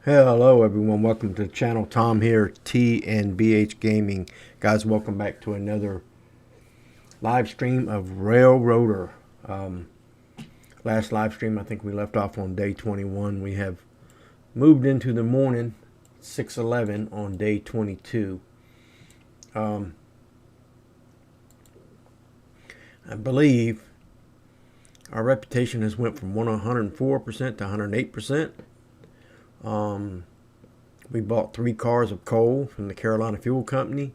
Hello everyone, welcome to the channel. Tom here, T&BH Gaming. Guys, welcome back to another live stream of Railroader. Last live stream, I think we left off on day 21. We have moved into the morning, 6:11 on day 22. I believe our reputation has went from 104% to 108%. We bought 3 cars of coal from the Carolina Fuel Company,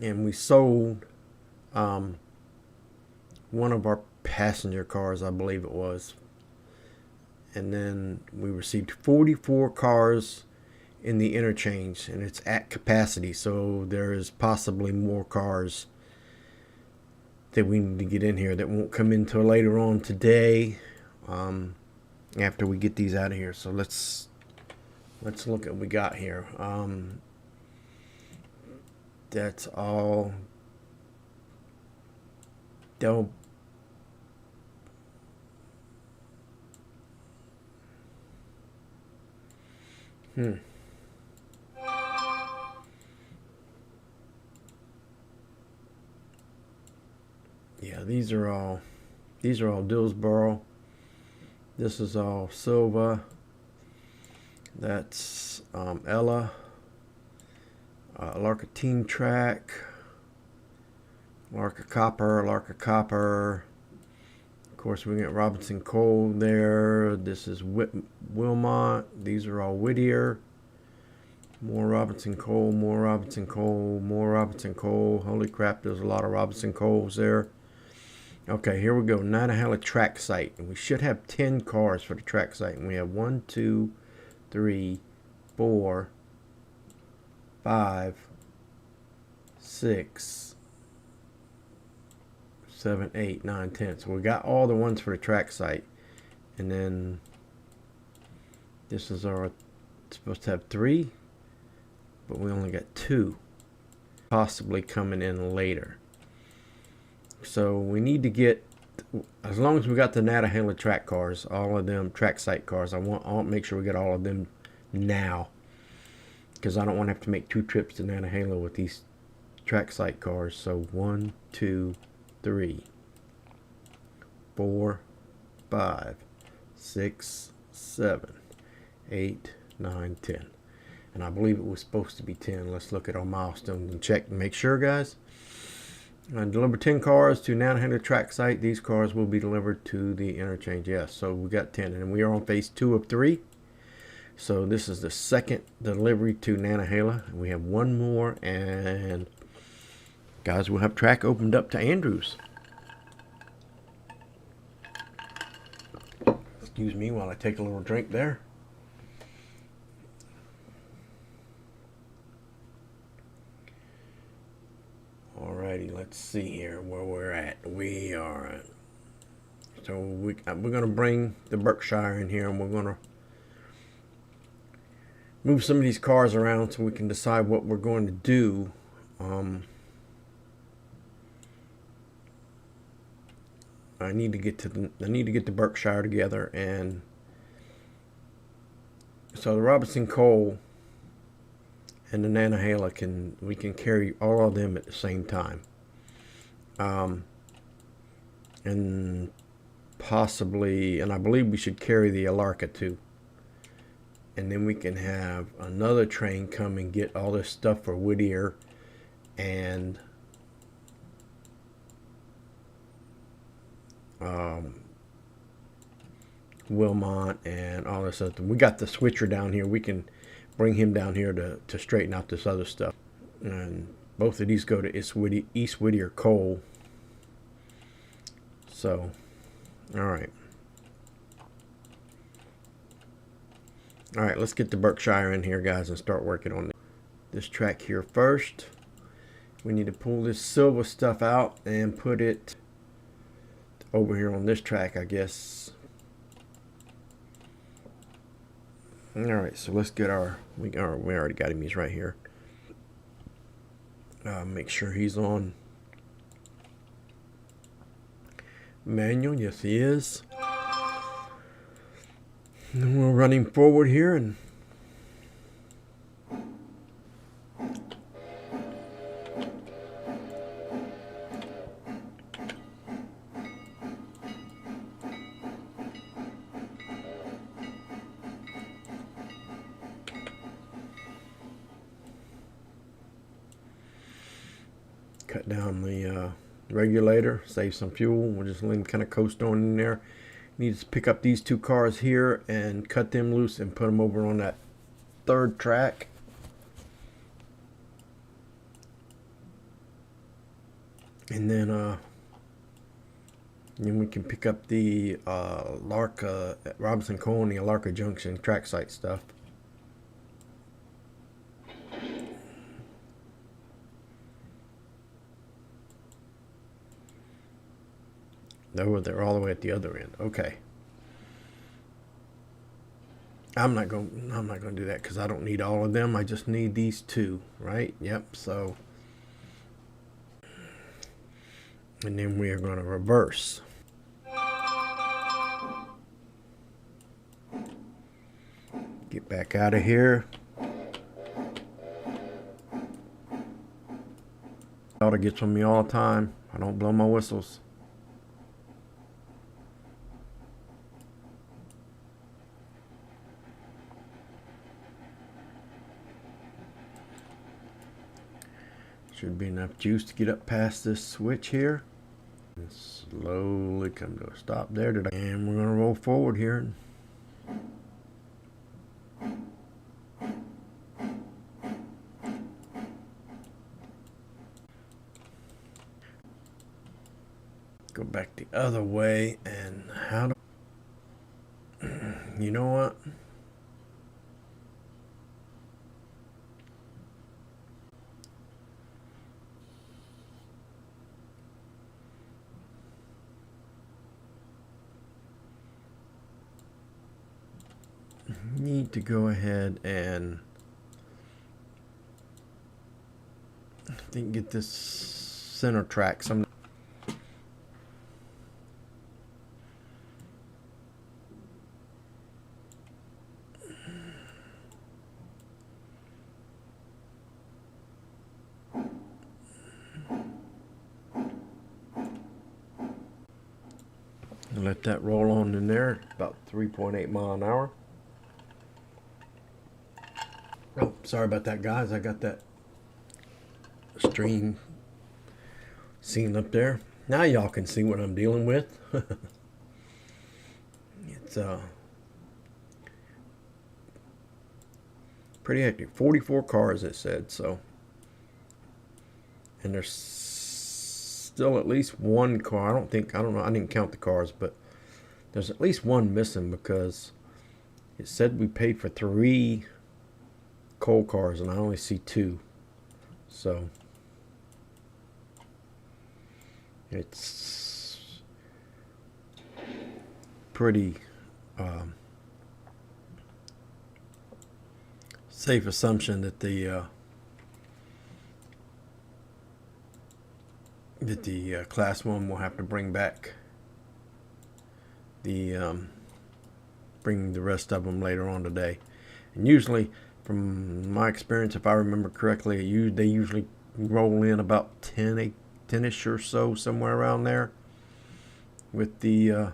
and we sold one of our passenger cars, I believe it was. And then we received 44 cars in the interchange, and it's at capacity, so there is possibly more cars that we need to get in here that won't come in until later on today, after we get these out of here. So let's look at what we got here. That's all Del Yeah, these are all Dillsboro. This is all Silva. That's Ella, Larka Team Track, Larka Copper. Of course, we get Robinson Coal there. This is Wilmot. These are all Whittier. More Robinson Coal, more Robinson Coal, more Robinson Coal. Holy crap, there's a lot of Robinson Coals there. Okay, here we go. Nantahala track site. And we should have 10 cars for the track site. And we have 1, 2, 3, 4, 5, 6, 7, 8, 9, 10. So we got all the ones for the track site. And then this is our, it's supposed to have 3, but we only got 2 possibly coming in later. So we need to get, as long as we got the Nantahala track cars, all of them track site cars, I'll make sure we get all of them now, because I don't want to have to make 2 trips to Nantahala with these track site cars. So 1, 2, 3, 4, 5, 6, 7, 8, 9, 10. And I believe it was supposed to be 10. Let's look at our milestones and check and make sure, guys. Deliver 10 cars to Nantahala track site. These cars will be delivered to the interchange. Yes, so we got 10, and we are on phase 2 of 3. So this is the second delivery to Nantahala. We have 1 more, and guys, we'll have track opened up to Andrews. Excuse me while I take a little drink there. Alrighty, let's see here where we're at. We are at, so we're going to bring the Berkshire in here, and we're going to move some of these cars around so we can decide what we're going to do. I need to get the Berkshire together, and so the Robinson Coal and the Nantahala we can carry all of them at the same time, and possibly, and I believe we should carry the Alarka too, and then we can have another train come and get all this stuff for Whittier and Wilmot and all this other. We got the switcher down here. We can bring him down here to straighten out this other stuff. And both of these go to East Whittier Coal. So, alright. Alright, let's get the Berkshire in here, guys, and start working on this track here first. We need to pull this silver stuff out and put it over here on this track, I guess. Alright, so let's get we already got him. He's right here. Make sure he's on manual. Yes, he is. And we're running forward here and cut down the regulator, save some fuel. We'll just let him kind of coast on in there. Need to pick up these two cars here and cut them loose and put them over on that third track. And then we can pick up the Larka at Robinson Cole and the Larka Junction trackside stuff. No, they're all the way at the other end. Okay. I'm not going to do that because I don't need all of them. I just need these two, right? Yep. So, and then we are going to reverse. Get back out of here. Daughter gets on me all the time. I don't blow my whistles. Should be enough juice to get up past this switch here. And slowly come to a stop there today. And we're going to roll forward here. Go back the other way. And how do... You know what? Need to go ahead and I think get this center track some. Let that roll on in there, about 3.8 miles an hour. Oh, sorry about that, guys. I got that stream seen up there. Now y'all can see what I'm dealing with. It's pretty hectic. 44 cars, it said, so. And there's still at least one car. I don't know, I didn't count the cars, but there's at least one missing because it said we paid for 3 coal cars and I only see 2. So it's pretty safe assumption that the class 1 will have to bring back the bring the rest of them later on today. And usually, from my experience, if I remember correctly, they usually roll in about 10-ish or so, somewhere around there, with the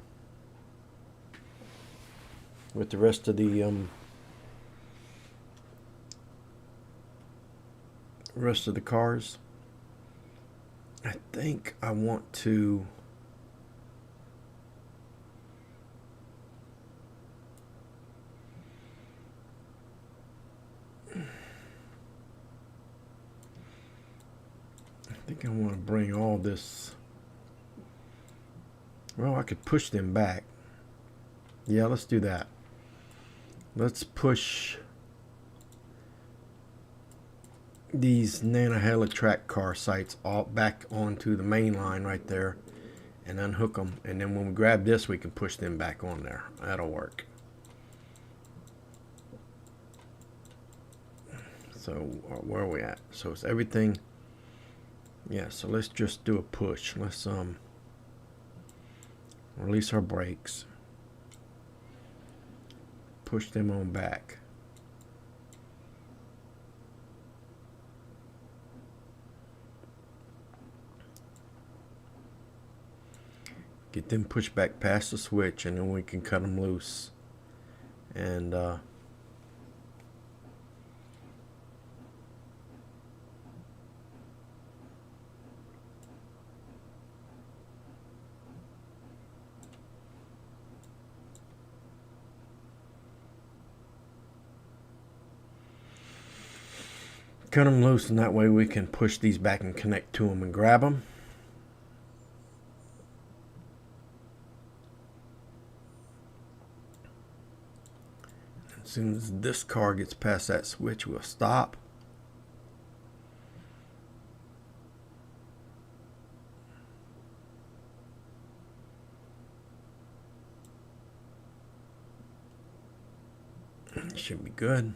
rest of the cars. I think I want to bring all this. Well, I could push them back. Yeah, let's do that. Let's push these Nantahala track car sites all back onto the main line right there and unhook them, and then when we grab this we can push them back on there. That'll work. So where are we at? So it's everything. Yeah, so let's just do a push. Let's release our brakes. push them on back. Get them pushed back past the switch, and then we can cut them loose. And cut them loose, and that way we can push these back and connect to them and grab them. As soon as this car gets past that switch, we'll stop. It should be good.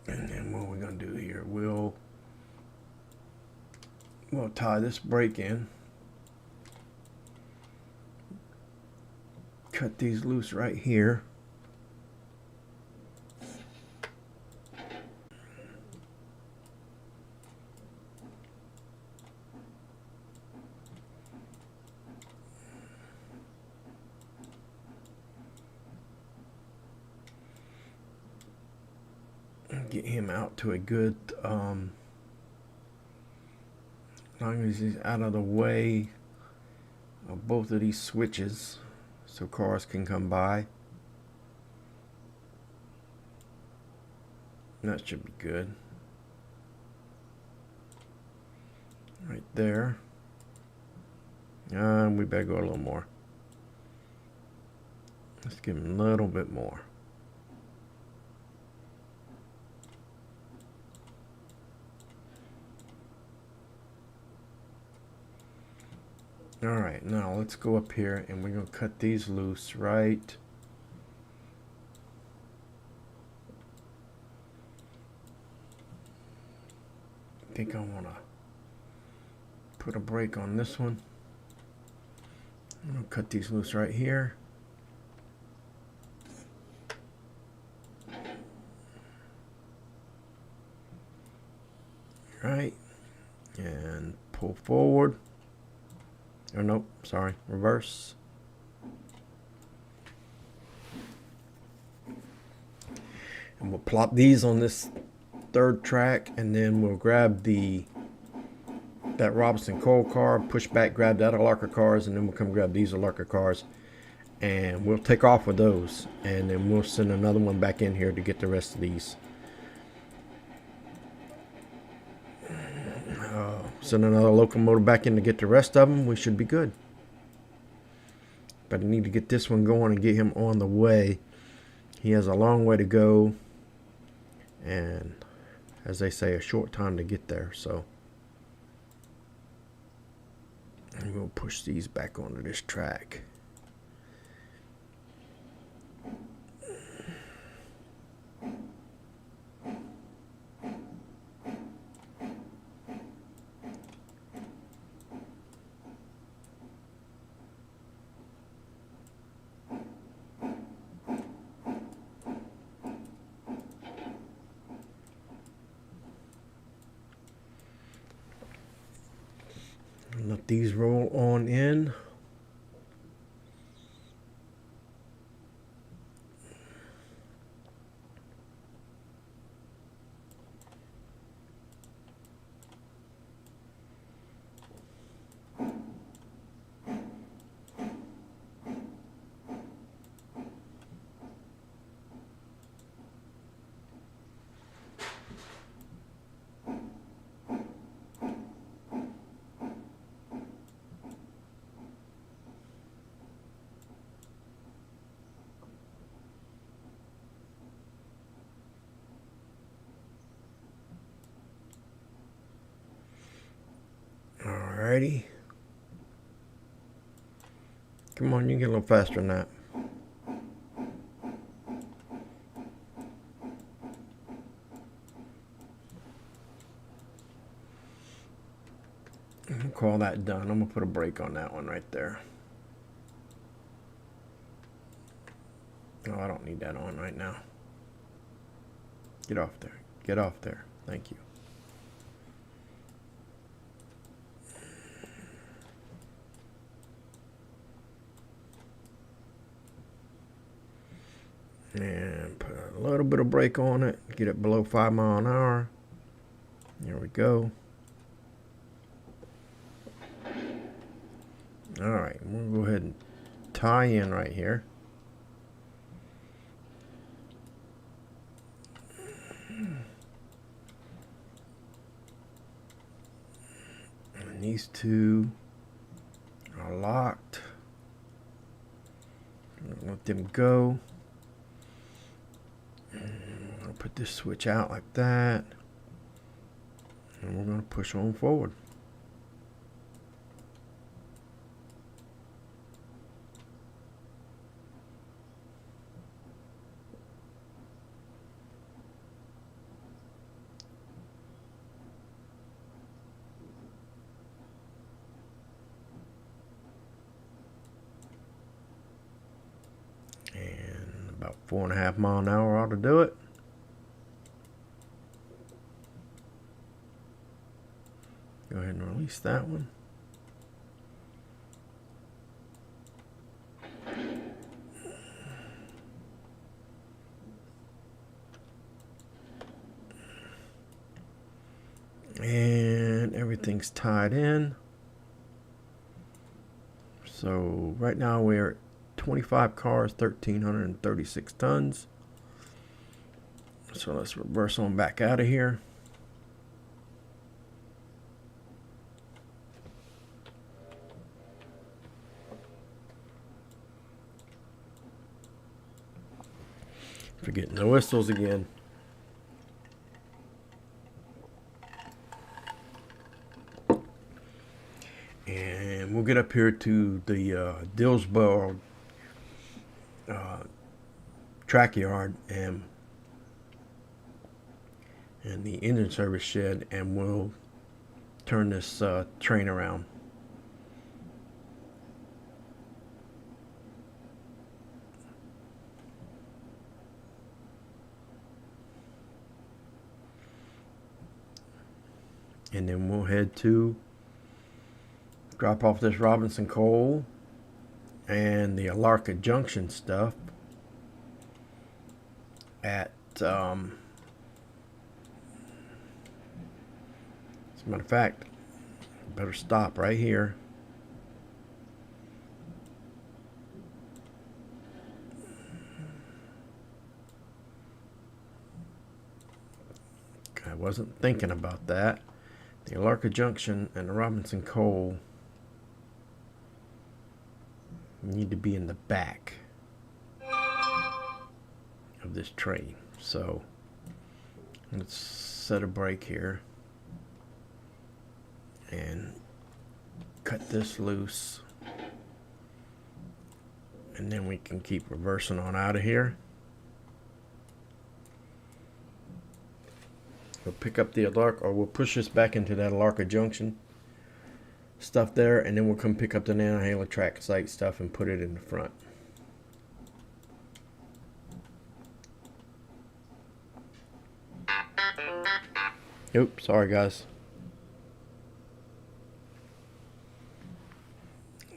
And then what we're going to do here, we'll tie this brake in. Cut these loose right here. Get him out to a good, as long as he's out of the way of both of these switches, so cars can come by. That should be good. Right there. We better go a little more. Let's give him a little bit more. Alright, now let's go up here and we're going to cut these loose right I think I want to put a brake on this one. I'm going to cut these loose right here. Right, and pull forward. Oh, nope, sorry, reverse. And we'll plop these on this third track, and then we'll grab that Robinson coal car, push back, grab that Alarka cars, and then we'll come grab these Alarka cars, and we'll take off with those, and then we'll send another one back in here to get the rest of these. Send another locomotive back in to get the rest of them. We should be good. But I need to get this one going and get him on the way. He has a long way to go, and as they say, a short time to get there. So I'm going to push these back onto this track. Let these roll on in. Alrighty. Come on, you can get a little faster than that. I'll call that done. I'm going to put a brake on that one right there. Oh, I don't need that on right now. Get off there. Get off there. Thank you. And put a little bit of brake on it. Get it below 5 miles an hour. There we go. Alright, we'll go ahead and tie in right here. And these two are locked. Let them go. I'll put this switch out like that. And we're going to push on forward. And about 4.5 miles an hour ought to do it. Go ahead and release that one. And everything's tied in. So right now we're at 25 cars, 1,336 tons. So let's reverse on back out of here. Forgetting the whistles again. And we'll get up here to the Dillsboro track yard and the engine service shed, and we'll turn this train around. And then we'll head to drop off this Robinson coal and the Alarka Junction stuff at as a matter of fact, better stop right here. I wasn't thinking about that. The Alarka Junction and the Robinson coal need to be in the back of this train. So let's set a brake here and cut this loose, and then we can keep reversing on out of here. We'll pick up the Alarka, or we'll push this back into that Alarka Junction stuff there, and then we'll come pick up the Nantahala track site stuff and put it in the front. Oops, sorry guys.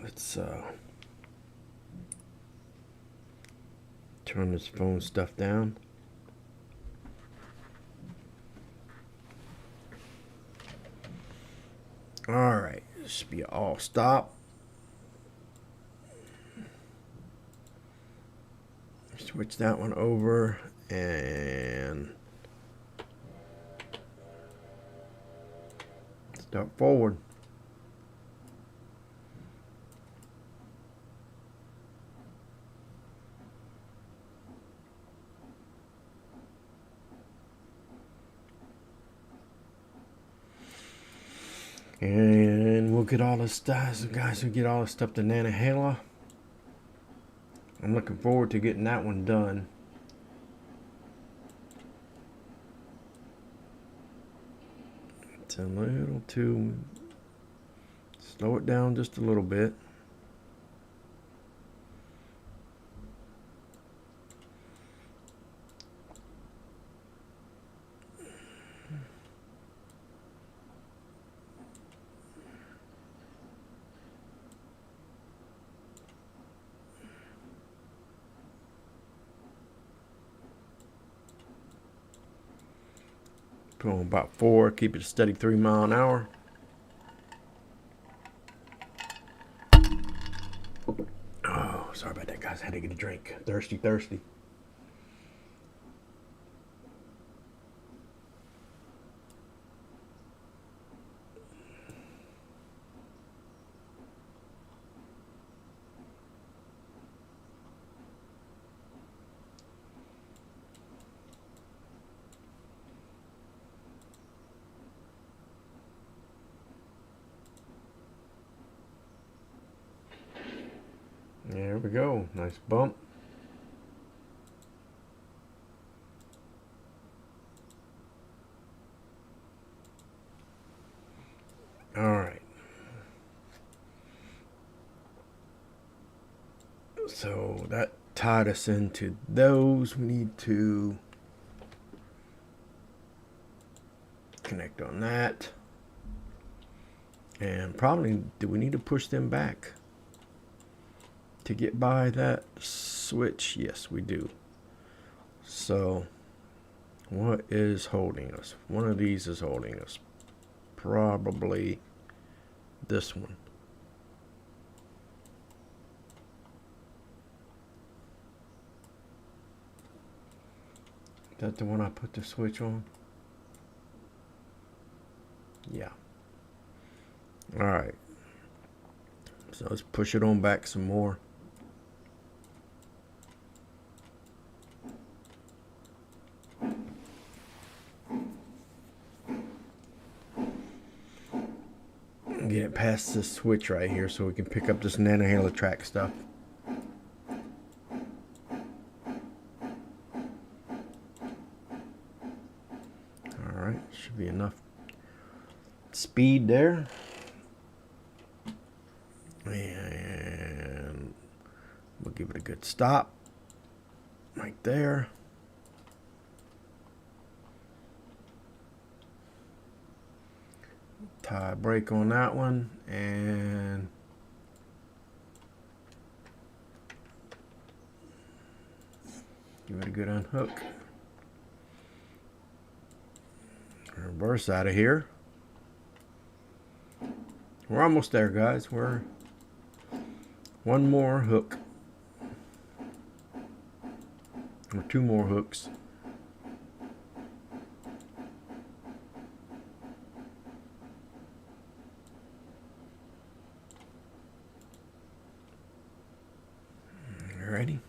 Let's turn this phone stuff down. Alright, this should be all stop. Switch that one over and start forward. And we'll get all this stuff, so guys, we'll get all this stuff to Nantahala. I'm looking forward to getting that one done. It's a little too, slow it down just a little bit. Put on about 4, keep it a steady 3 mile an hour. Oh, sorry about that, guys. I had to get a drink. Thirsty. There we go. Nice bump. All right. So that tied us into those. We need to connect on that. And probably, do we need to push them back to get by that switch? Yes, we do. So what is holding us? One of these is holding us. Probably this one. Is that the one I put the switch on? Yeah. All right. So let's push it on back some more. Get it past this switch right here so we can pick up this Nantahala track stuff. Alright, should be enough speed there. And we'll give it a good stop right there. Tie brake on that one and give it a good unhook. Reverse out of here. We're almost there, guys. We're one more hook or 2 more hooks. Ready?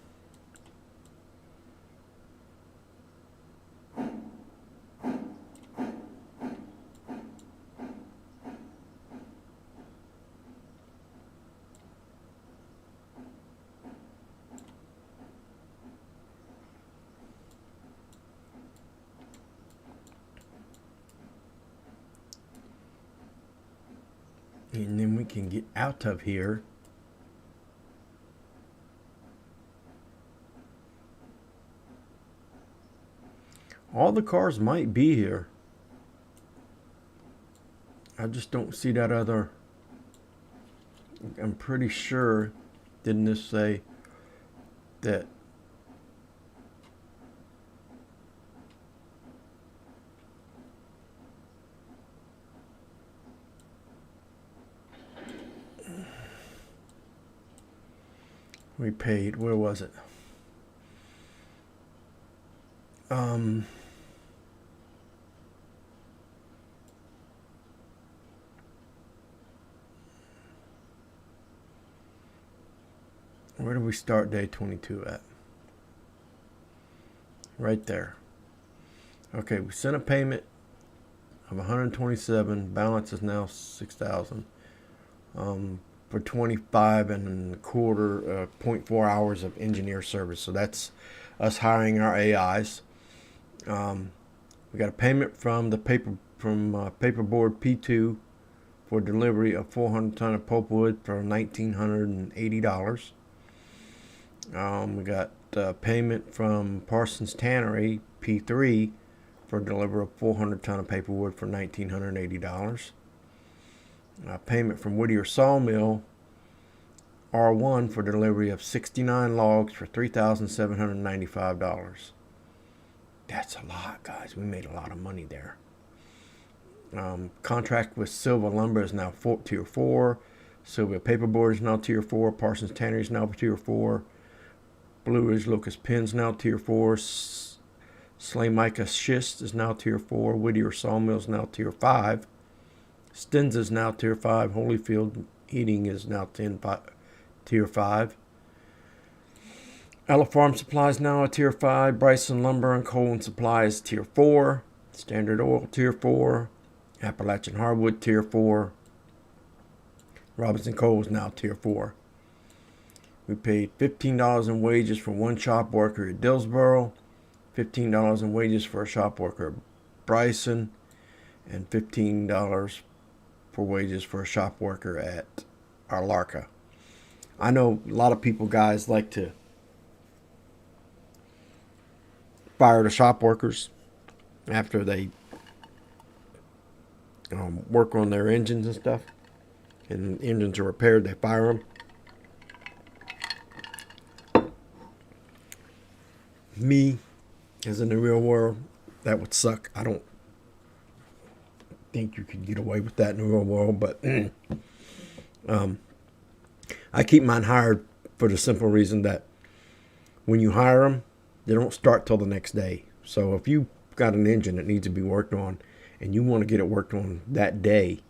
And then we can get out of here. All the cars might be here. I just don't see that other. I'm pretty sure, didn't this say that we paid, where was it? Where do we start day 22 at? Right there. Okay, we sent a payment of 127. Balance is now 6,000. For 25 and a quarter, 0.4 hours of engineer service. So that's us hiring our AIs. We got a payment from the paperboard P2 for delivery of 400 ton of pulpwood for $1,980. We got payment from Parsons Tannery P3 for delivery of 400 ton of paperwood for $1,980. Payment from Whittier Sawmill R1 for delivery of 69 logs for $3,795. That's a lot, guys. We made a lot of money there. Contract with Silva Lumber is now tier 4. Silva Paperboard is now tier 4. Parsons Tannery is now tier 4. Blue Ridge Locust Pens now tier 4. Slay Mica Schist is now tier 4. Whittier Sawmill is now tier 5. Stenza is now tier 5. Holyfield Heating is now tier 5. Ella Farm Supply is now a tier 5. Bryson Lumber and Coal and Supply is tier 4. Standard Oil tier 4. Appalachian Hardwood tier 4. Robinson Coal is now tier 4. We paid $15 in wages for one shop worker at Dillsboro, $15 in wages for a shop worker at Bryson, and $15 for wages for a shop worker at Arlarca. I know a lot of people, guys, like to fire the shop workers after they work on their engines and stuff, and engines are repaired, they fire them. Me, as in the real world, that would suck. I don't think you could get away with that in the real world, but I keep mine hired for the simple reason that when you hire them, they don't start till the next day. So if you got an engine that needs to be worked on and you want to get it worked on that day,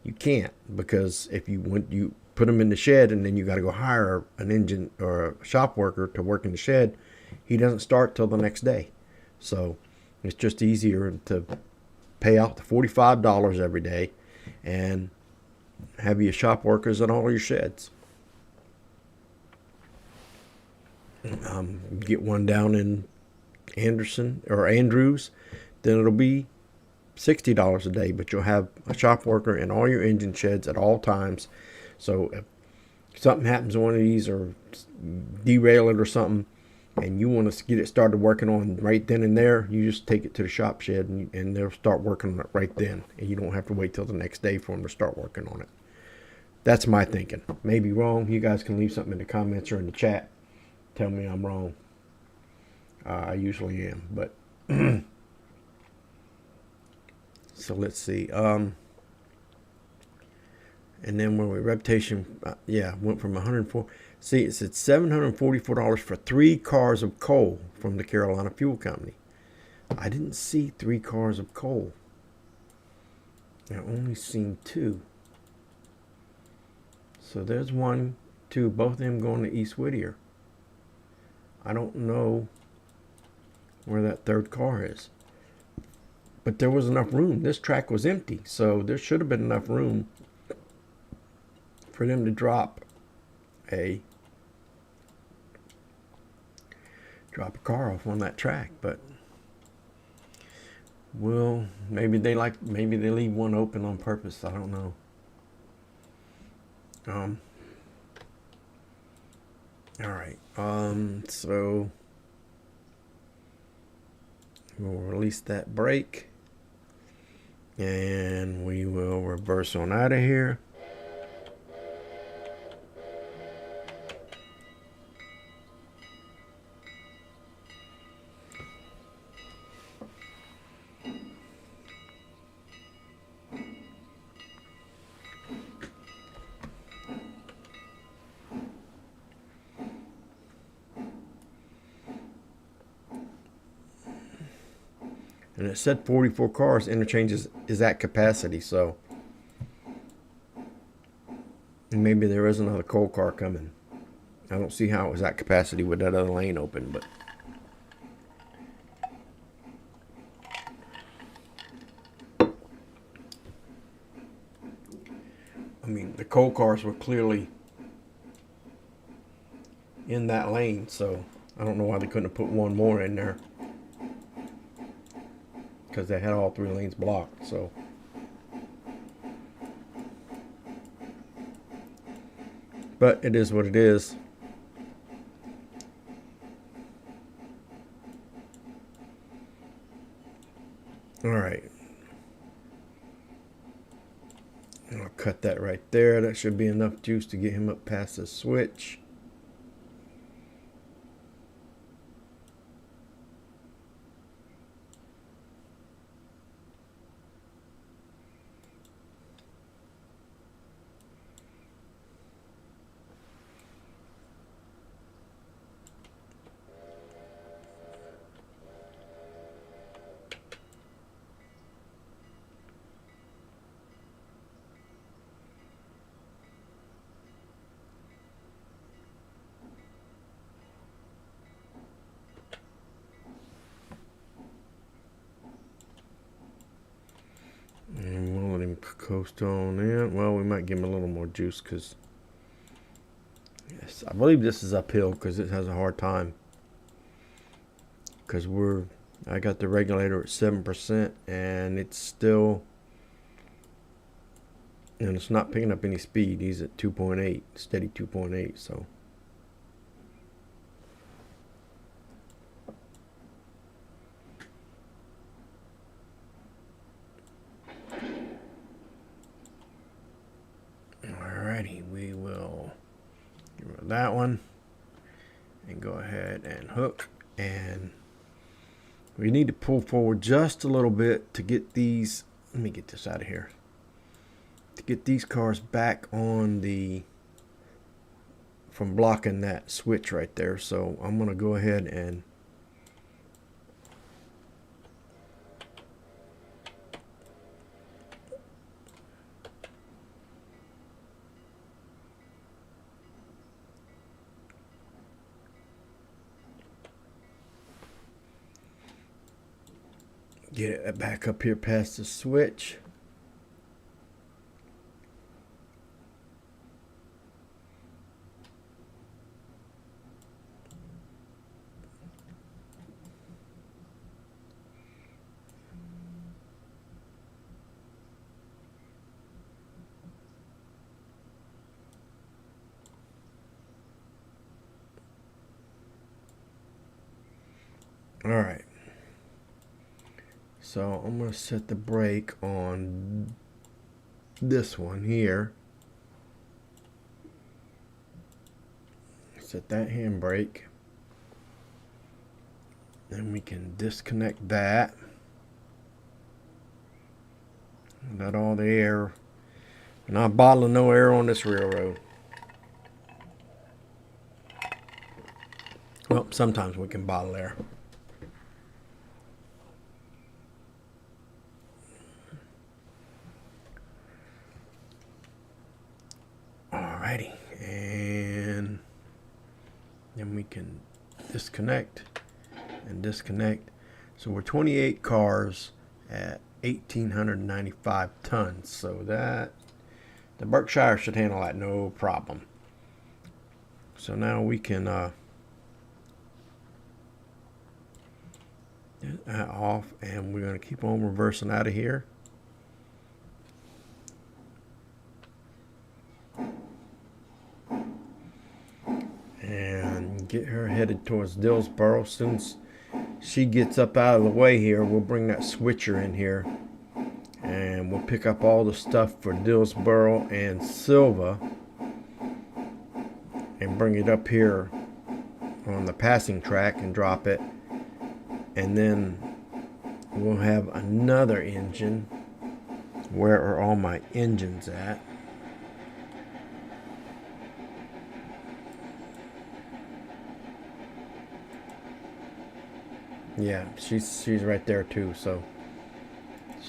you can't, because if you put them in the shed and then you got to go hire an engine or a shop worker to work in the shed, he doesn't start till the next day. So it's just easier to pay out the $45 every day and have your shop workers at all your sheds. Get one down in Anderson or Andrews, then it'll be $60 a day, but you'll have a shop worker in all your engine sheds at all times. So if something happens to one of these or derail it or something, and you want to get it started working on right then and there, you just take it to the shop shed and they'll start working on it right then. And you don't have to wait till the next day for them to start working on it. That's my thinking. Maybe wrong. You guys can leave something in the comments or in the chat. Tell me I'm wrong. I usually am, but so let's see. And then when we reputation, went from 104. See, it said $744 for 3 cars of coal from the Carolina Fuel Company. I didn't see 3 cars of coal. I only seen 2. So there's 1, 2, both of them going to East Whittier. I don't know where that 3rd car is. But there was enough room. This track was empty, so there should have been enough room for them to drop a car off on that track. But maybe they leave one open on purpose. I don't know. All right. So we'll release that brake and we will reverse on out of here. And it said 44 cars. Interchange is at capacity, so maybe there is another coal car coming. I don't see how it was at capacity with that other lane open, but I mean, the coal cars were clearly in that lane, so I don't know why they couldn't have put one more in there, because they had all 3 lanes blocked. So but it is what it is. All right, I'll cut that right there. That should be enough juice to get him up past the switch. coast on in. Well, we might give him a little more juice because, yes, I believe this is uphill because it has a hard time. Because I got the regulator at 7% and it's still, and it's not picking up any speed. He's at 2.8, steady 2.8, so. Alrighty, we will get rid of that one and go ahead and hook, and we need to pull forward just a little bit to get these, let me get this out of here, to get these cars back on from blocking that switch right there. So I'm going to go ahead and get it back up here past the switch. All right. So I'm going to set the brake on this one here. Set that handbrake. Then we can disconnect that. Let all the air. We're not bottling no air on this railroad. Well, sometimes we can bottle air. Alrighty, and then we can disconnect and disconnect. So we're 28 cars at 1,895 tons. So that the Berkshire should handle that no problem. So now we can get that off, and we're going to keep on reversing out of here. And get her headed towards Dillsboro. Since she gets up out of the way here, we'll bring that switcher in here and we'll pick up all the stuff for Dillsboro and Silva and bring it up here on the passing track and drop it, and then we'll have another engine. Where are all my engines at? Yeah, she's right there too. So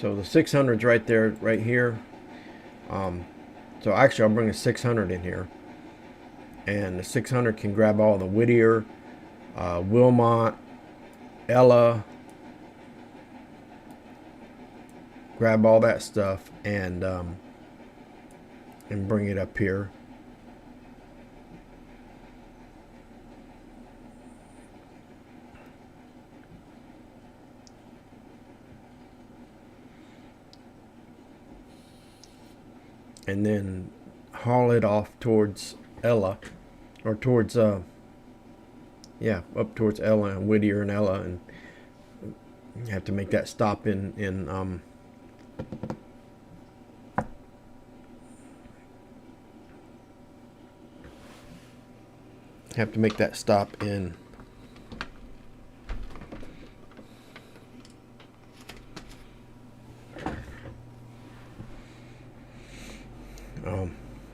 the 600's right there, right here. So actually, I'll bring a 600 in here, and the 600 can grab all the Whittier, Wilmot, Ella, grab all that stuff and bring it up here. And then haul it off towards Ella, or towards yeah, up towards Ella and Whittier and Ella, and you have to make that stop in have to make that stop in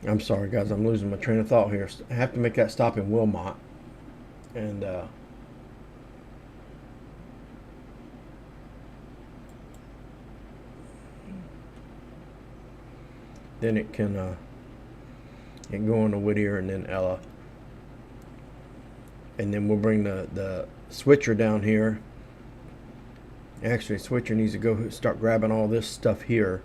I'm sorry guys, I'm losing my train of thought here. I have to make that stop in Wilmot, and then it can go into Whittier and then Ella, and then we'll bring the switcher down here. Actually, the switcher needs to go start grabbing all this stuff here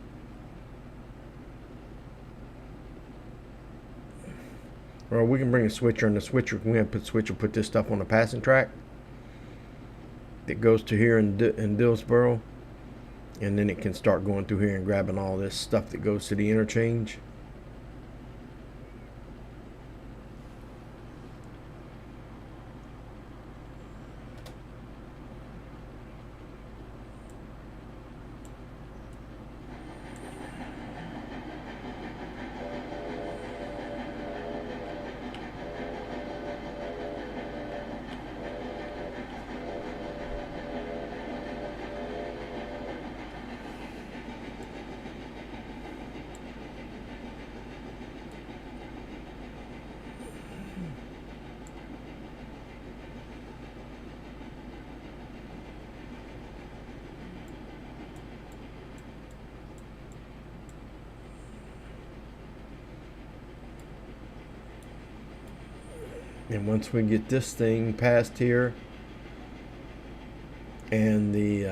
Or we can bring a switcher, and the switcher, we have to put switcher, put this stuff on the passing track that goes to here in Dillsboro, and then it can start going through here and grabbing all this stuff that goes to the interchange. And once we get this thing past here, and the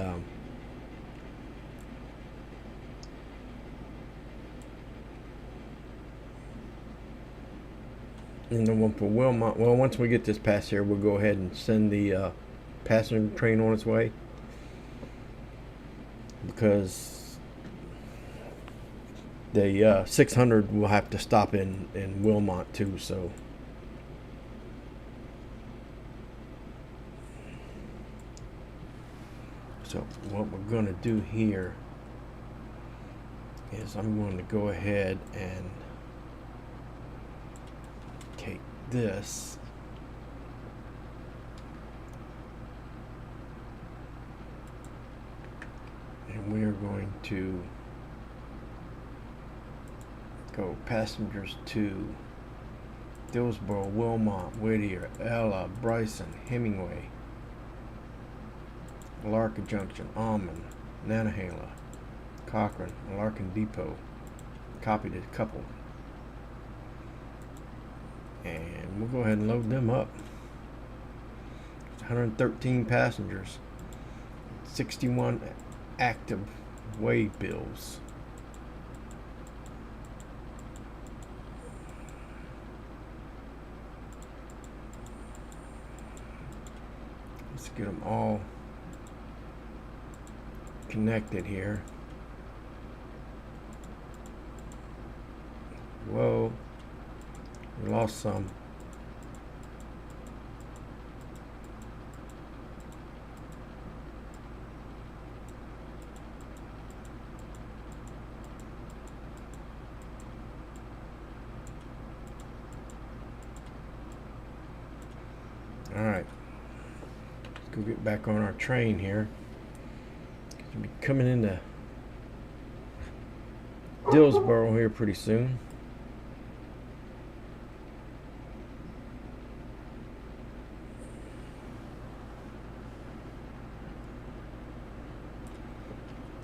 one for Wilmot, well, once we get this past here, we'll go ahead and send the passenger train on its way, because the 600 will have to stop in Wilmot too. So what we're going to do here is I'm going to go ahead and take this and we are going to go passengers to Dillsboro, Wilmot, Whittier, Ella, Bryson, Hemingway, Larkin Junction, Almond, Nantahala, Cochrane, Larkin Depot. Copied a couple. And we'll go ahead and load them up. 113 passengers, 61 active way bills. Let's get them all connected here. Whoa, we lost some. All right, let's go get back on our train here. We'll be coming into Dillsboro here pretty soon.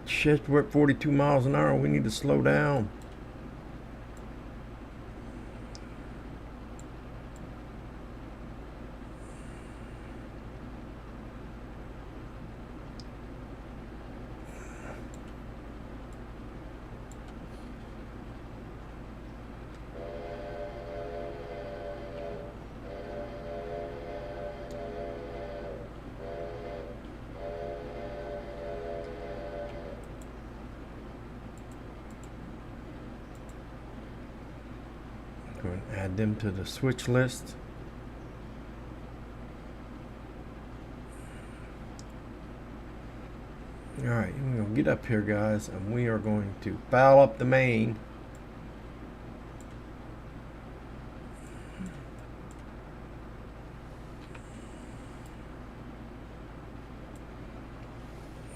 Shit, we're at 42 miles an hour. We need to slow down. Go and add them to the switch list. Alright, we're going to get up here, guys, and we are going to foul up the main.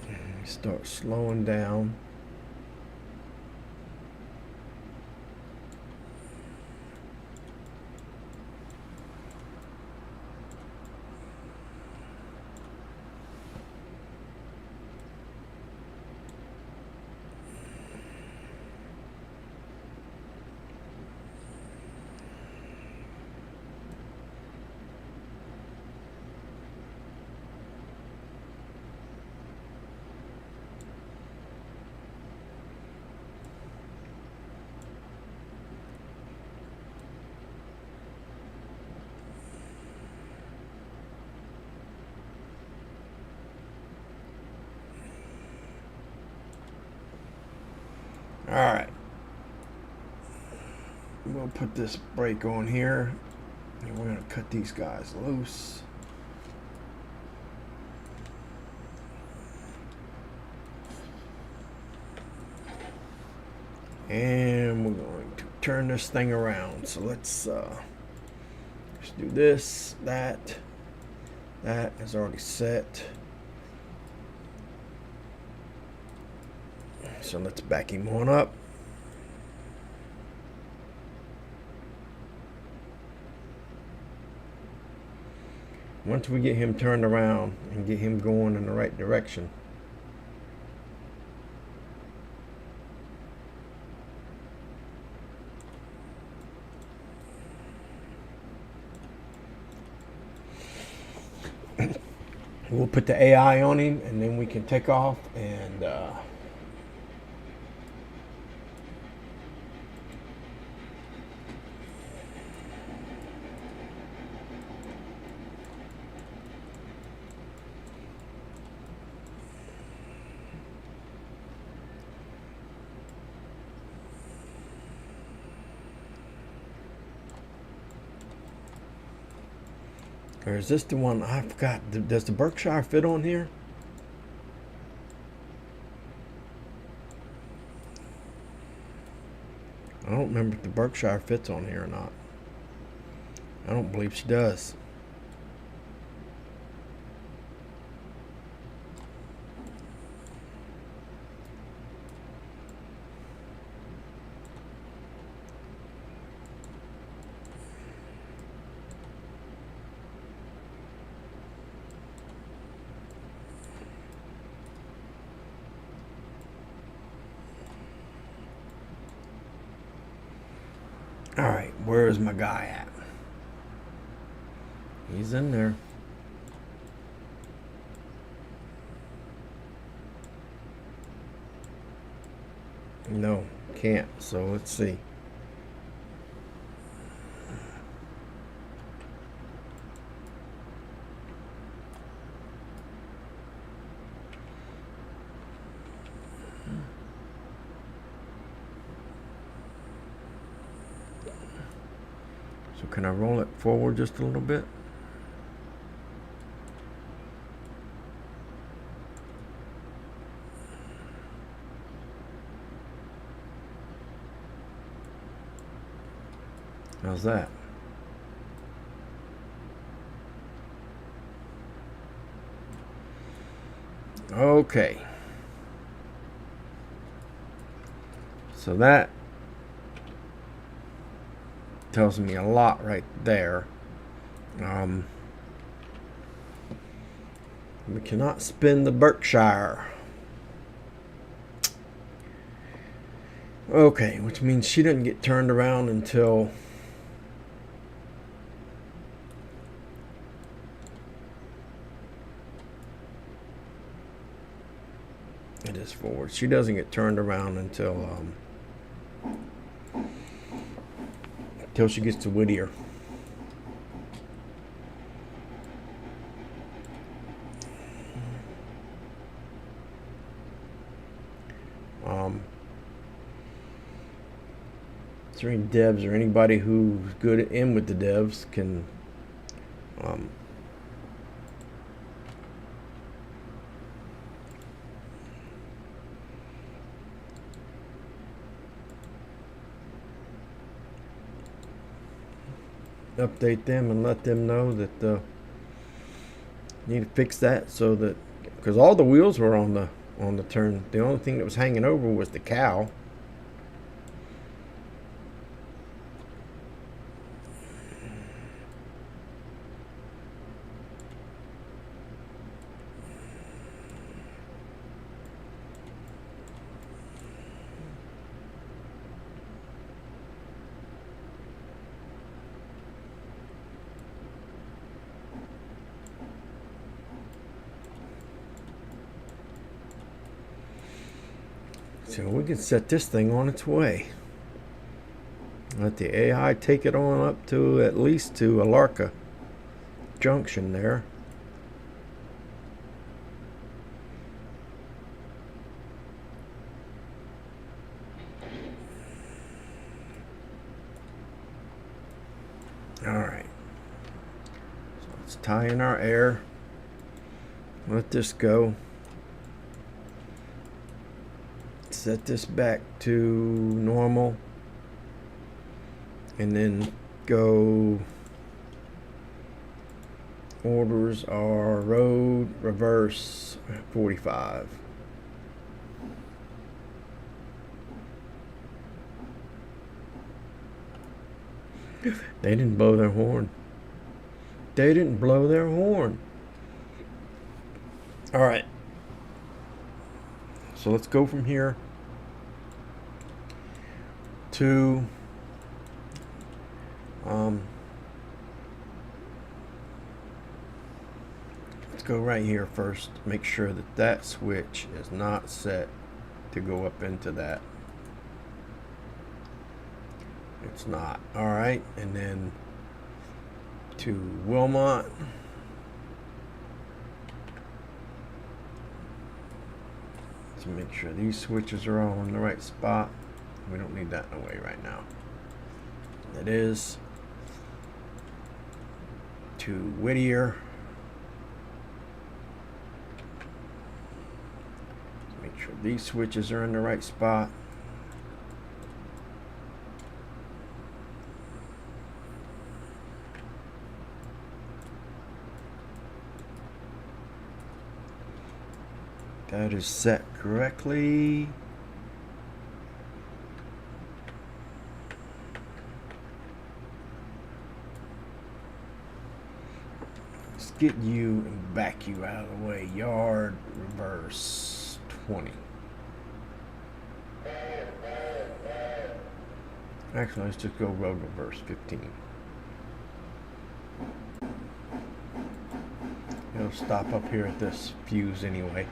And start slowing down. Alright. We'll put this brake on here. And we're going to cut these guys loose. And we're going to turn this thing around. So let's do this, that. That is already set. So let's back him on up. Once we get him turned around and get him going in the right direction, we'll put the AI on him, and then we can take off and or is this the one? I forgot. Does the Berkshire fit on here? I don't remember if the Berkshire fits on here or not. I don't believe she does. Alright, where is my guy at? He's in there. No, can't. So let's see. So can I roll it forward just a little bit? How's that? Okay. So that tells me a lot right there. We cannot spin the Berkshire. Okay, which means she didn't get turned around until it is forward. She doesn't get turned around until she gets to Whittier. Is there any devs or anybody who's good in with the devs can update them and let them know that need to fix that, so that, because all the wheels were on the turn. The only thing that was hanging over was the cow. So we can set this thing on its way. Let the AI take it on up to at least to Alarka Junction there. Alright. So let's tie in our air. Let this go. Set this back to normal. And then go. Orders are road, reverse, 45. They didn't blow their horn. They didn't blow their horn. All right. So let's go from here to let's go right here first. Make sure that that switch is not set to go up into that. It's not. All right, and then to Wilmot. To make sure these switches are all in the right spot. We don't need that in the way right now. It is to Whittier. Make sure these switches are in the right spot. That is set correctly. Let's get you and back you out of the way. Yard reverse 20. Actually, let's just go road reverse 15. It'll stop up here at this fuse anyway.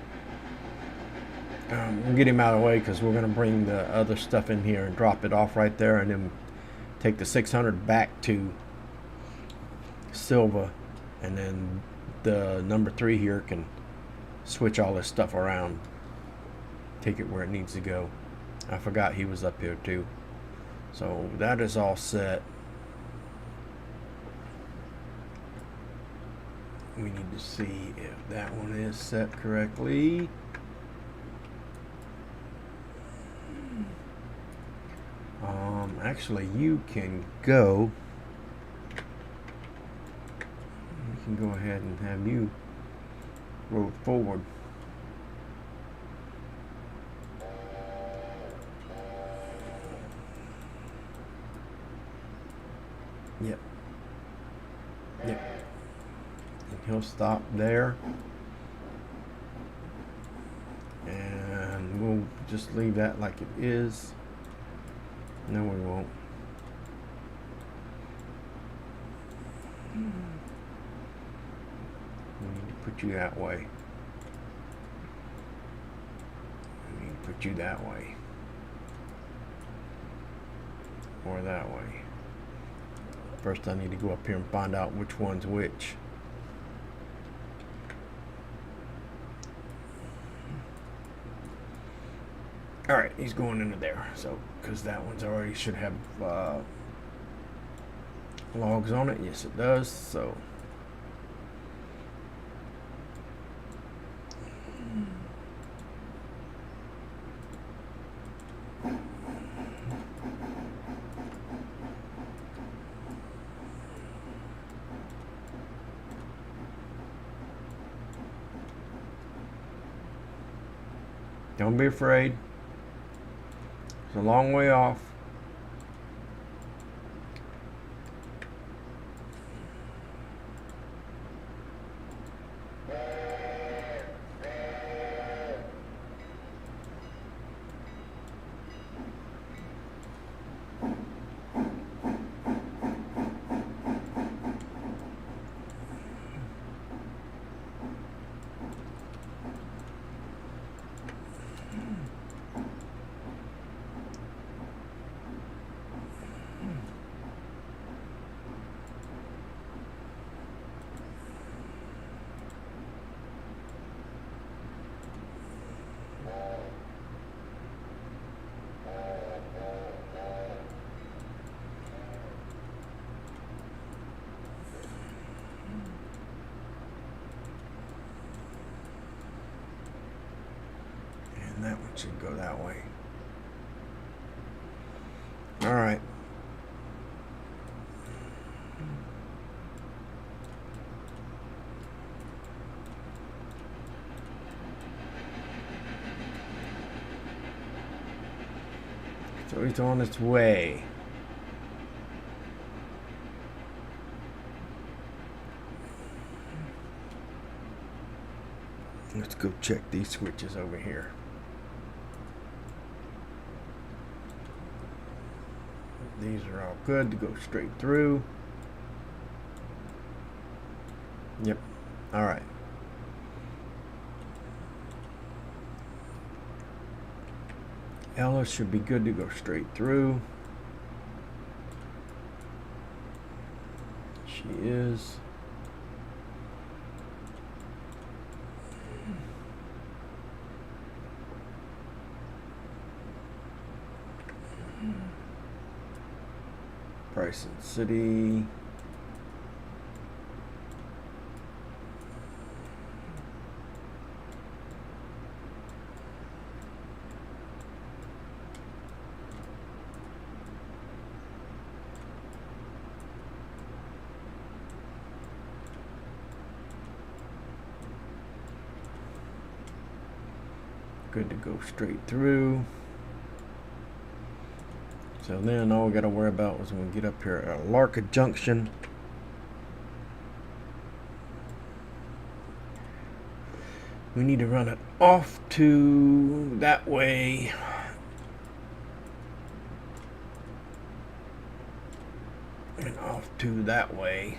We'll get him out of the way because we're going to bring the other stuff in here and drop it off right there, and then take the 600 back to Silva, and then the number 3 here can switch all this stuff around, take it where it needs to go. I forgot he was up here too. So that is all set. We need to see if that one is set correctly. Actually, you can go. We can go ahead and have you roll forward. Yep. Yep. And he'll stop there. And we'll just leave that like it is. No, we won't. We need to put you that way. We need to put you that way. Or that way. First I need to go up here and find out which one's which. Alright, he's going into there. So, because that one's already should have logs on it. Yes, it does. So, don't be afraid. It's a long way off. should go that way. All right. So it's on its way. Let's go check these switches over here. These are all good to go straight through. Yep. All right. Ella should be good to go straight through. She is. Bryson City. Good to go straight through. So then all we got to worry about is when we get up here at Larka Junction. We need to run it off to that way. And off to that way.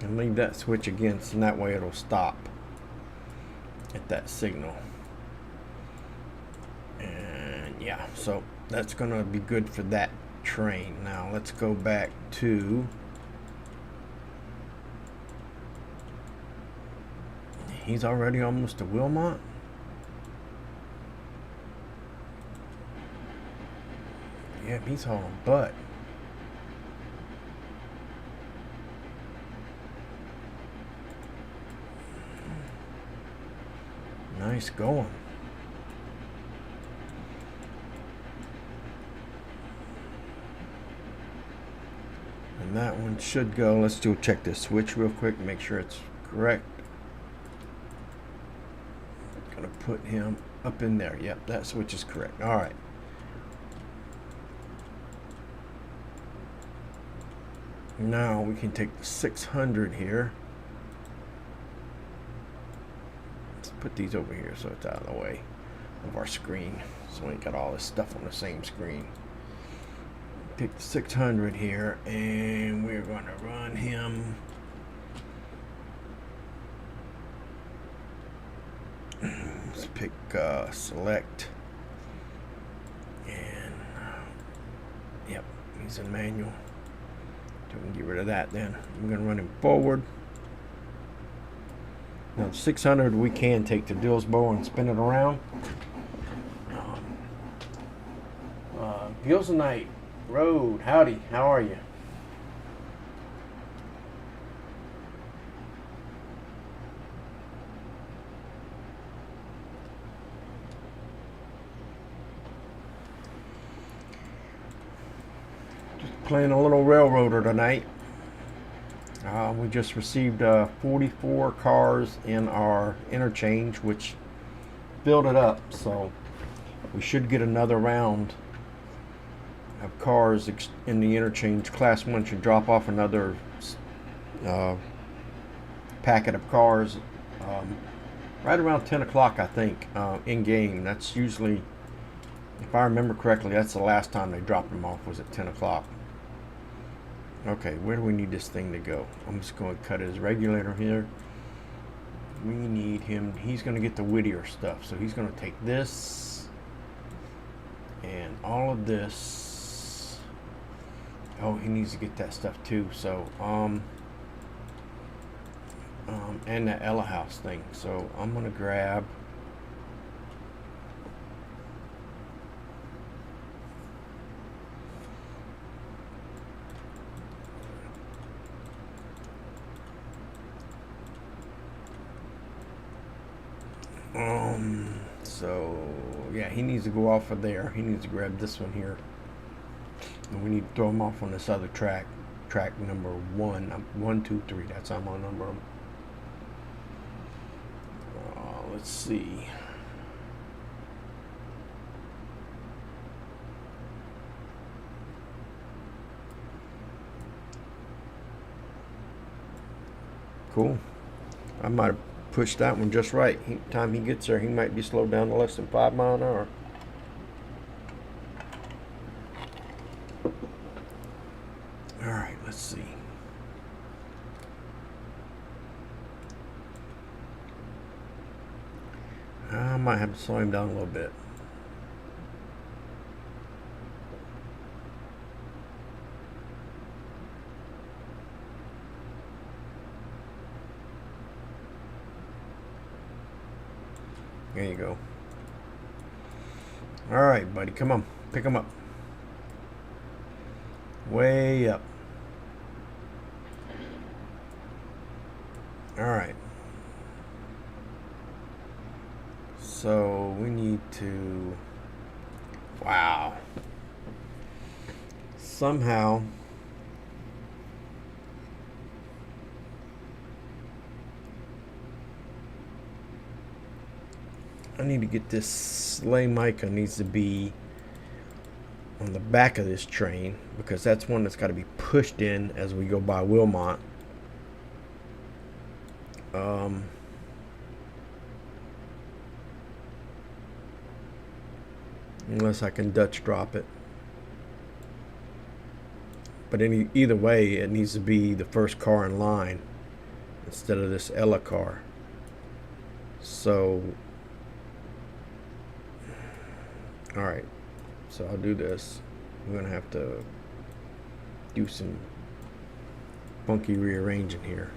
And leave that switch against, and that way it'll stop at that signal. And yeah, so that's gonna be good for that train. Now let's go back to, he's already almost to Wilmot. Yep, he's hauling butt. Nice going. And that one should go. Let's do check this switch real quick, make sure it's correct. Gonna put him up in there. Yep, that switch is correct. All right. Now we can take the 600 here. Put these over here so it's out of the way of our screen, so we ain't got all this stuff on the same screen. Pick the 600 here, and we're going to run him. Let's pick select, and yep, he's in manual, so we can get rid of that. Then I'm going to run him forward. Now 600 we can take to Dillsboro and spin it around. Gilsonite Road, howdy, how are you? Just playing a little railroader tonight. We just received 44 cars in our interchange, which filled it up, so we should get another round of cars in the interchange. Class 1 should drop off another packet of cars right around 10 o'clock, I think, in game. That's usually, if I remember correctly, that's the last time they dropped them off, was at 10 o'clock. Okay, where do we need this thing to go? I'm just going to cut his regulator here. We need him. He's going to get the Whittier stuff. So he's going to take this and all of this. Oh, he needs to get that stuff too. So, and the Ella House thing. So I'm going to grab So yeah, he needs to go off of there. He needs to grab this one here, and we need to throw him off on this other track, track number 1, 2, 3. That's how I'm on number. Let's see. Cool. I might have pushed that one just right. Time he gets there, he might be slowed down to less than 5 miles an hour. All right, let's see. I might have to slow him down a little bit. There you go. All right, buddy, come on, pick him up. Way up. All right. So we need to, wow. Somehow I need to get this sleigh mica needs to be on the back of this train, because that's one that's got to be pushed in as we go by Wilmot. Unless I can Dutch drop it. But either way, it needs to be the first car in line instead of this Ella car. So, alright, so I'll do this. I'm going to have to do some funky rearranging here.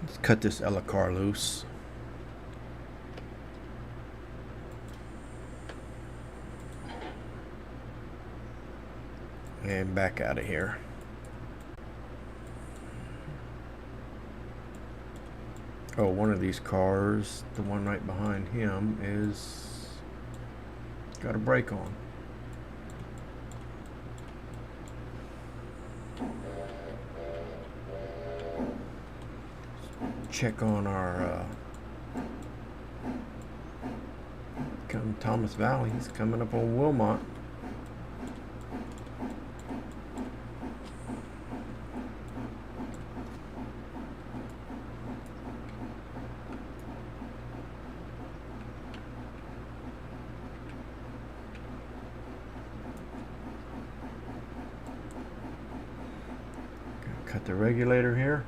Let's cut this Ella car loose. And back out of here. Oh, one of these cars, the one right behind him, is got a brake on. Check on our Thomas Valley. He's coming up on Wilmot. Cut the regulator here.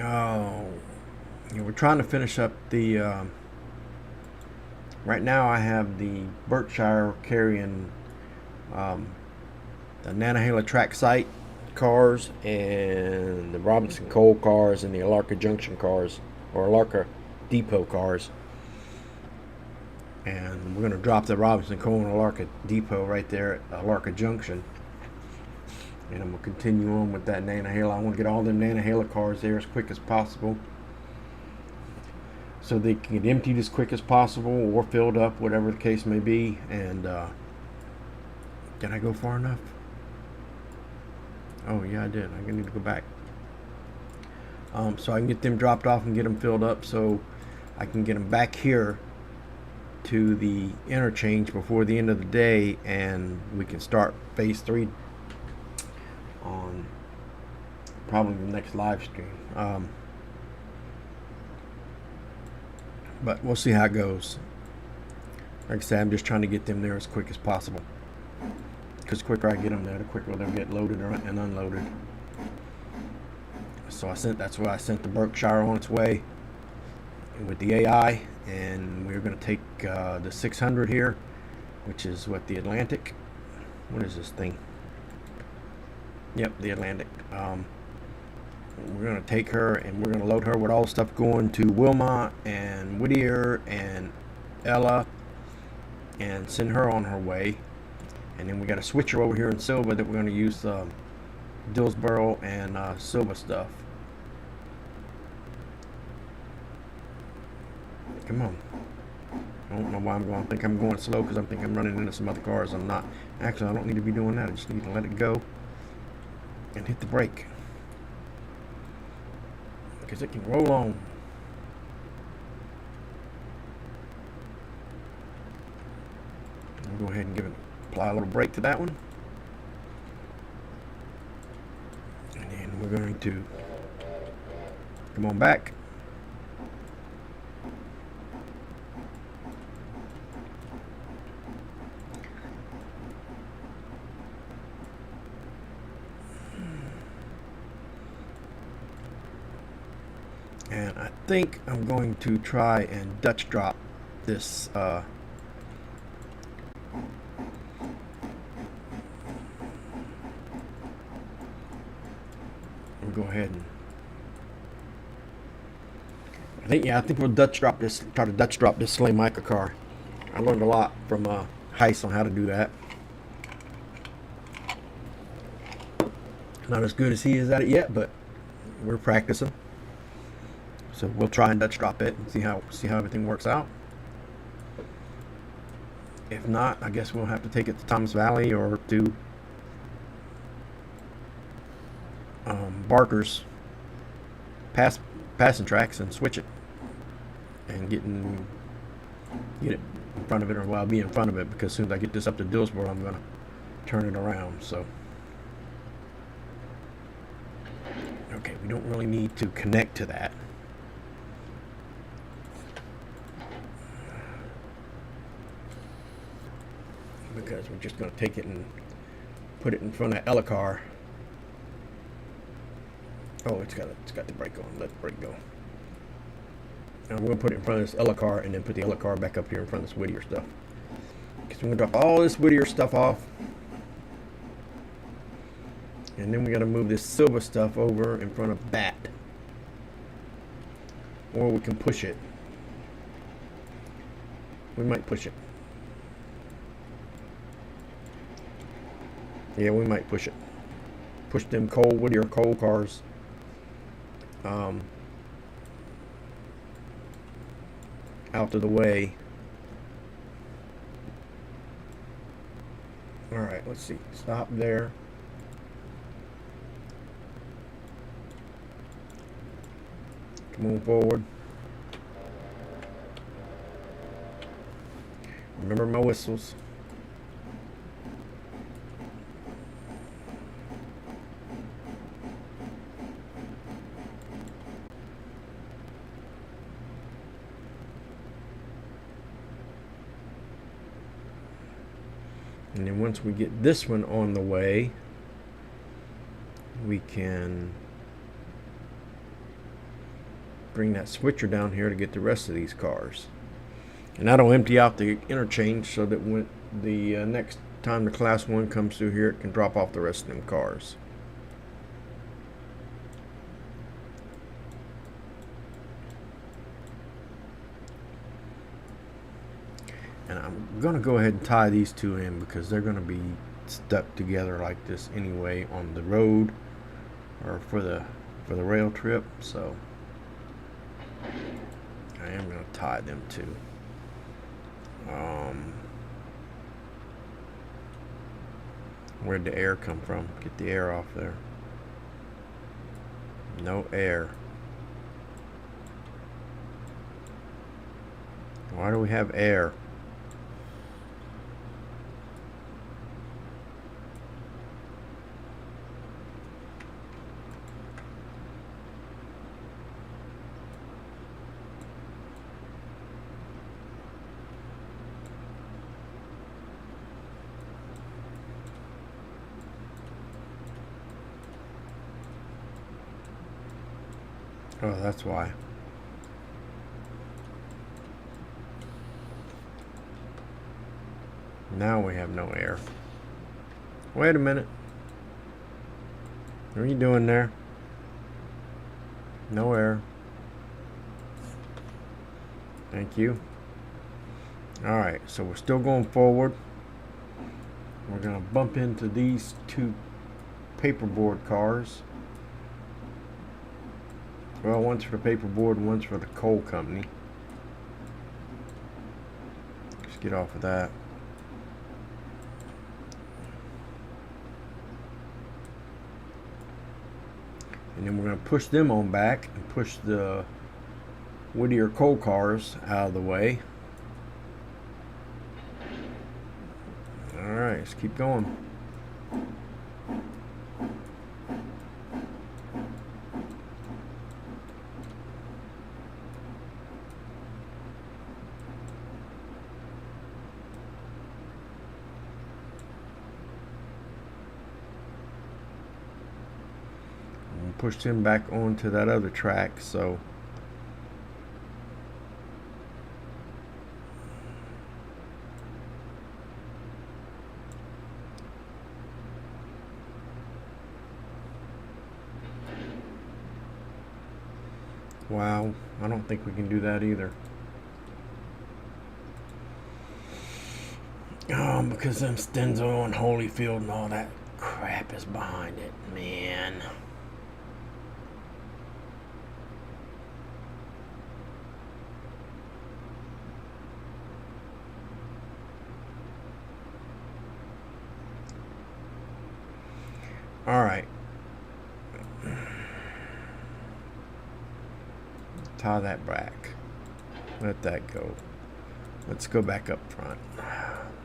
Oh, we're trying to finish up the right now I have the Berkshire carrying the Nantahala track site cars and the Robinson Coal cars and the Alarka Junction cars, or Alarka Depot cars. And we're going to drop the Robinson Coal and Alarka Depot right there at Alarka Junction. And I'm going to continue on with that Nantahala. I want to get all them Nantahala cars there as quick as possible, so they can get emptied as quick as possible or filled up, whatever the case may be. And did I go far enough? Oh yeah, I did. I need to go back. So I can get them dropped off and get them filled up, so I can get them back here to the interchange before the end of the day, and we can start phase 3 on probably the next live stream. But we'll see how it goes. Like I said, I'm just trying to get them there as quick as possible, because the quicker I get them there, the quicker they'll get loaded and unloaded. So that's why I sent the Berkshire on its way with the AI, and we're going to take the 600 here, which is what, the Atlantic. What is this thing? Yep, the Atlantic. We're going to take her and we're going to load her with all the stuff going to Wilmot and Whittier and Ella, and send her on her way. And then we got a switcher over here in Silva that we're going to use Dillsboro and Silva stuff. Come on. I don't know why I'm going. I think I'm going slow because I think I'm running into some other cars. I'm not. Actually, I don't need to be doing that. I just need to let it go and hit the brake because it can roll on. I'll go ahead and apply a little brake to that one. And then we're going to come on back. And I think I'm going to try and Dutch drop this we'll go ahead and I think we'll Dutch drop this, try to Dutch drop this Slay Micah car. I learned a lot from Heist on how to do that. Not as good as he is at it yet, but we're practicing. So we'll try and Dutch drop it and see how everything works out. If not, I guess we'll have to take it to Thomas Valley or to Barker's passing tracks and switch it and get it in front of it, or well, I'll be in front of it because as soon as I get this up to Dillsboro, I'm gonna turn it around. So okay, we don't really need to connect to that. Because we're just going to take it and put it in front of Ellicar. Oh, it's got the brake on. Let the brake go. And we're going to put it in front of this Ellicar and then put the Ellicar back up here in front of this Whittier stuff. Because we're going to drop all this Whittier stuff off. And then we got to move this Silva stuff over in front of that. Or we can push it. We might push it. Yeah, we might push it. Push them Whittier coal cars. Out of the way. Alright, let's see. Stop there. Come on forward. Remember my whistles. And then once we get this one on the way, we can bring that switcher down here to get the rest of these cars. And that'll empty out the interchange so that when the next time the class 1 comes through here, it can drop off the rest of them cars. And I'm going to go ahead and tie these two in because they're going to be stuck together like this anyway on the road or for the rail trip. So I am going to tie them too. Where'd the air come from? Get the air off there. No air. Why do we have air? Oh, that's why. Now we have no air. Wait a minute. What are you doing there? No air. Thank you. Alright, so we're still going forward. We're going to bump into these two paperboard cars. Well, one's for the paperboard and one's for the coal company. Let's get off of that. And then we're going to push them on back and push the Whittier coal cars out of the way. Alright, let's keep going. Pushed him back onto that other track, so wow, I don't think we can do that either. Because them Stenzo and Holyfield and all that crap is behind it, man. All right. Tie that back. Let that go. Let's go back up front.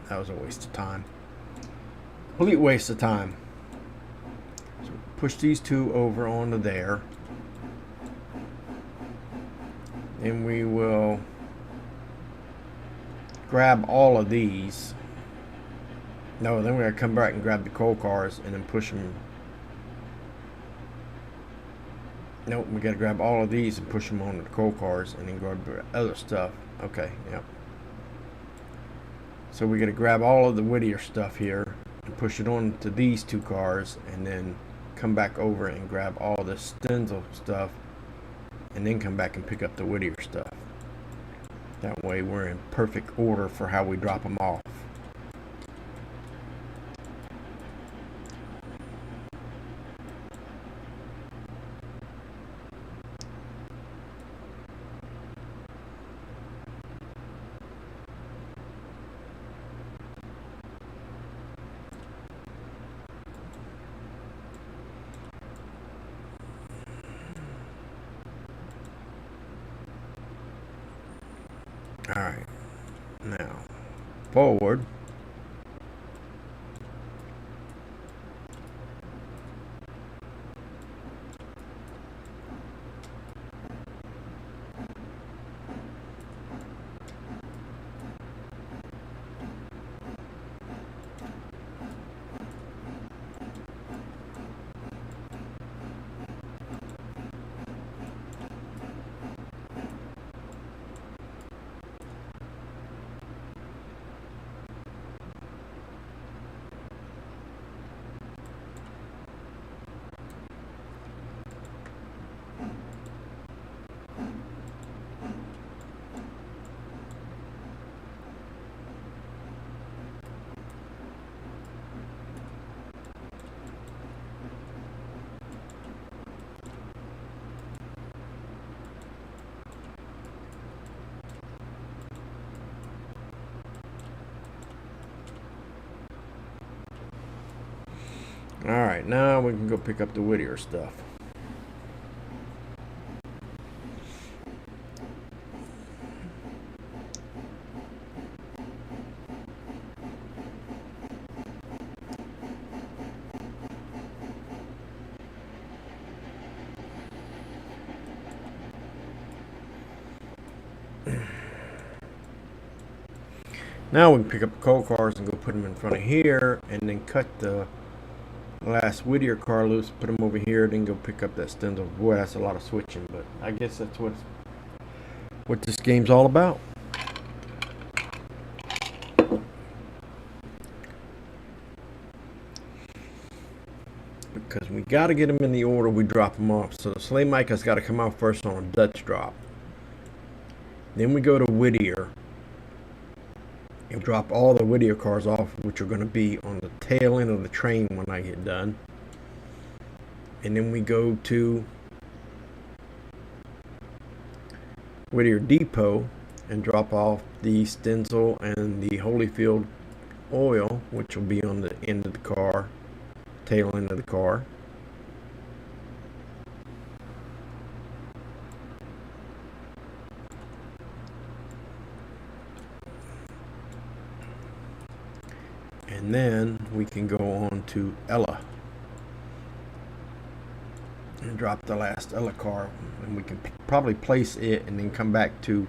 That was a waste of time. Complete waste of time. So push these two over onto there. Then we will grab all of these. No, then we're going to come back and grab the coal cars and then push them. Nope, we got to grab all of these and push them onto the coal cars and then grab the other stuff. Okay, yep. So we got to grab all of the Whittier stuff here and push it on to these two cars and then come back over and grab all the Stenzel stuff and then come back and pick up the Whittier stuff. That way we're in perfect order for how we drop them off. Alright, now forward. Alright, now we can go pick up the Whittier stuff. Now we can pick up the coal cars and go put them in front of here and then cut the last Whittier car loose, put them over here, then go pick up that Stenzel. Boy, that's a lot of switching, but I guess that's what this game's all about. Because we got to get them in the order we drop them off. So the Sleigh Micah's got to come out first on a Dutch drop. Then we go to Whittier. You'll drop all the Whittier cars off, which are going to be on the tail end of the train when I get done. and then we go to Whittier Depot and drop off the Stenzel and the Holyfield oil, which will be on the end of the car, tail end of the car. And then we can go on to Ella and drop the last Ella car, and we can probably place it and then come back to